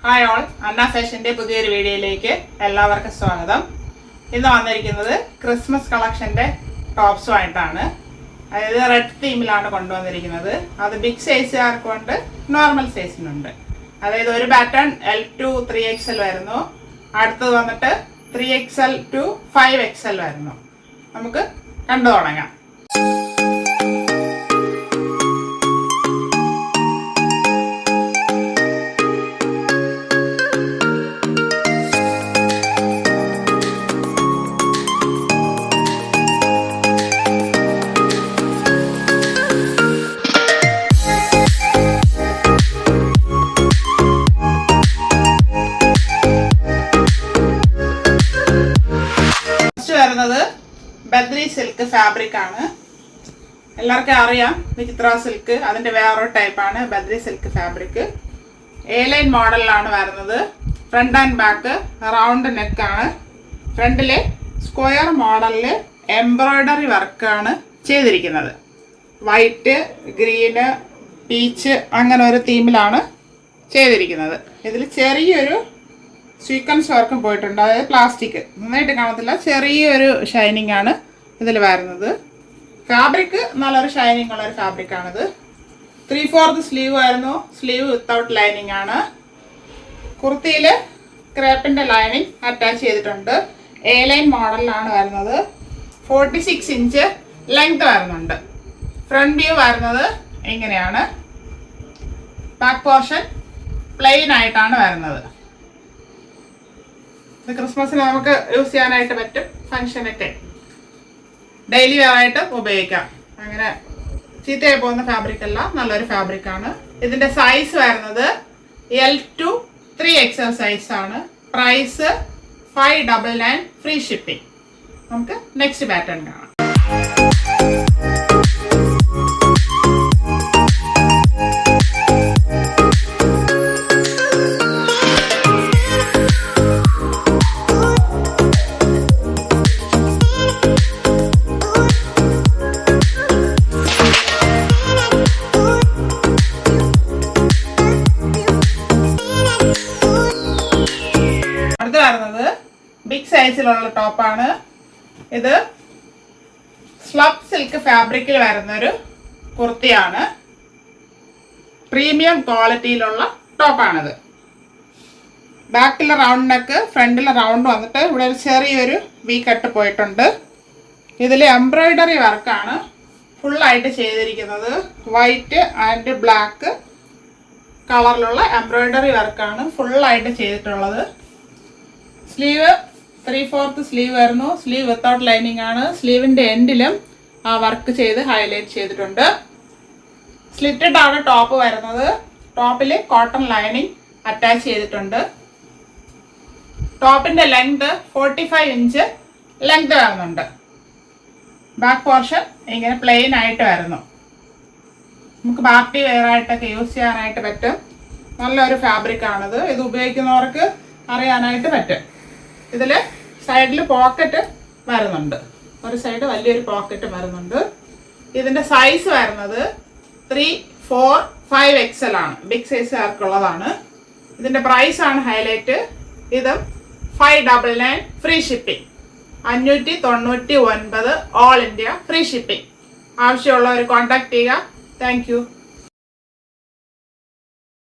Hi all, അന്ന ഫാഷൻ്റെ പുതിയൊരു വീഡിയോയിലേക്ക് എല്ലാവർക്കും സ്വാഗതം. ഇന്ന് വന്നിരിക്കുന്നത് ക്രിസ്മസ് കളക്ഷൻ്റെ ടോപ്സുമായിട്ടാണ്. അതായത് റെഡ് തീമിലാണ് കൊണ്ടുവന്നിരിക്കുന്നത്. അത് ബിഗ് സൈസുകാർക്ക് ഉണ്ട്, നോർമൽ സൈസിനുണ്ട്. അതായത് ഒരു പാറ്റേൺ L2 3XL വരുന്നു, അടുത്തത് വന്നിട്ട് 3XL to 5XL വരുന്നു. നമുക്ക് കണ്ടു തുടങ്ങാം. വരുന്നത് ബദ്രി സിൽക്ക് ഫാബ്രിക് ആണ്. എല്ലാവർക്കും അറിയാം വിചിത്ര സിൽക്ക്, അതിന്റെ വേറൊരു ടൈപ്പാണ് ബദ്രി സിൽക്ക് ഫാബ്രിക്. A-ലൈൻ മോഡലിലാണ് വരുന്നത്. ഫ്രണ്ട് ആൻഡ് ബാക്ക് റൗണ്ട് നെക്കാണ്. ഫ്രണ്ടില് സ്ക്വയർ മോഡലില് എംബ്രോയിഡറി വർക്കാണ് ചെയ്തിരിക്കുന്നത്. വൈറ്റ്, ഗ്രീന്, പീച്ച് അങ്ങനെ ഒരു തീമിലാണ് ചെയ്തിരിക്കുന്നത്. ഇതിൽ ചെറിയൊരു സീക്വൻസ് വർക്കും പോയിട്ടുണ്ട്. അതായത് പ്ലാസ്റ്റിക് നന്നായിട്ട് കാണത്തില്ല, ചെറിയൊരു ഷൈനിങ് ആണ് ഇതിൽ വരുന്നത്. ഫാബ്രിക് നല്ലൊരു ഷൈനിങ് ഉള്ളൊരു ഫാബ്രിക്കാണിത്. 3/4 സ്ലീവ് ആയിരുന്നു. സ്ലീവ് വിത്തൗട്ട് ലൈനിങ് ആണ്. കുർത്തിയിൽ ക്രേപ്പിൻ്റെ ലൈനിങ് അറ്റാച്ച് ചെയ്തിട്ടുണ്ട്. A-ലൈൻ മോഡലിലാണ് വരുന്നത്. 46 ഇഞ്ച് ലെങ്ത് വരുന്നുണ്ട്. ഫ്രണ്ട് വ്യൂ വരുന്നത് ഇങ്ങനെയാണ്. ബാക്ക് പോർഷൻ പ്ലെയിൻ ആയിട്ടാണ് വരുന്നത്. ക്രിസ്മസിന് നമുക്ക് യൂസ് ചെയ്യാനായിട്ട് പറ്റും. ഫംഗ്ഷനൊക്കെ ഡെയിലി വെയർ ആയിട്ട് ഉപയോഗിക്കാം. അങ്ങനെ ചീത്തയായി പോകുന്ന ഫാബ്രിക് അല്ല, നല്ലൊരു ഫാബ്രിക്കാണ്. ഇതിന്റെ സൈസ് വരുന്നത് L2 3XL സൈസ് ആണ്. Price 599 free shipping. നമുക്ക് നെക്സ്റ്റ് പാറ്റേൺ കാണാം. ബിഗ് സൈസിലുള്ള ടോപ്പാണ് ഇത്. സ്ലബ് സിൽക്ക് ഫാബ്രിക്കിൽ വരുന്നൊരു കുർത്തിയാണ്. പ്രീമിയം ക്വാളിറ്റിയിലുള്ള ടോപ്പാണിത്. ബാക്കിലെ റൗണ്ട് നെക്ക്, ഫ്രണ്ടിലെ റൗണ്ട് വന്നിട്ട് ഇവിടെ ഒരു ചെറിയൊരു വി കട്ട് പോയിട്ടുണ്ട്. ഇതിൽ എംബ്രോയിഡറി വർക്കാണ് ഫുള്ളായിട്ട് ചെയ്തിരിക്കുന്നത്. വൈറ്റ് ആൻഡ് ബ്ലാക്ക് കളറിലുള്ള എംബ്രോയിഡറി വർക്കാണ് ഫുള്ളായിട്ട് ചെയ്തിട്ടുള്ളത്. സ്ലീവ് 3/4 സ്ലീവ് വരുന്നു. സ്ലീവ് വിത്തൗട്ട് ലൈനിങ് ആണ്. സ്ലീവിന്റെ എൻഡിലും ആ വർക്ക് ചെയ്ത് ഹൈലൈറ്റ് ചെയ്തിട്ടുണ്ട്. സ്ലിറ്റഡ് ആണ് ടോപ്പ് വരുന്നത്. ടോപ്പിൽ കോട്ടൺ ലൈനിങ് അറ്റാച്ച് ചെയ്തിട്ടുണ്ട്. ടോപ്പിന്റെ ലെങ്ത് 45 ഇഞ്ച് ലെങ്ത് വരുന്നുണ്ട്. ബാക്ക് പോർഷൻ ഇങ്ങനെ പ്ലെയിൻ ആയിട്ട് വരുന്നു. നമുക്ക് പാർട്ടി വെയർ ആയിട്ടൊക്കെ യൂസ് ചെയ്യാനായിട്ട് പറ്റും. നല്ലൊരു ഫാബ്രിക് ആണിത്. ഇത് ഉപയോഗിക്കുന്നവർക്ക് അറിയാനായിട്ട് പറ്റും. ഇതിൽ സൈഡിൽ പോക്കറ്റ് വരുന്നുണ്ട്. ഒരു സൈഡ് വലിയൊരു പോക്കറ്റ് വരുന്നുണ്ട്. ഇതിന്റെ സൈസ് വരുന്നത് 3, 4, 5XL ആണ്. ബിഗ് സൈസുകാർക്കുള്ളതാണ്. ഇതിന്റെ പ്രൈസ് ആണ് ഹൈലൈറ്റ്. ഇത് 599 free shipping. 599 all India free shipping. ആവശ്യമുള്ളവർ കോൺടാക്ട് ചെയ്യുക. Thank you.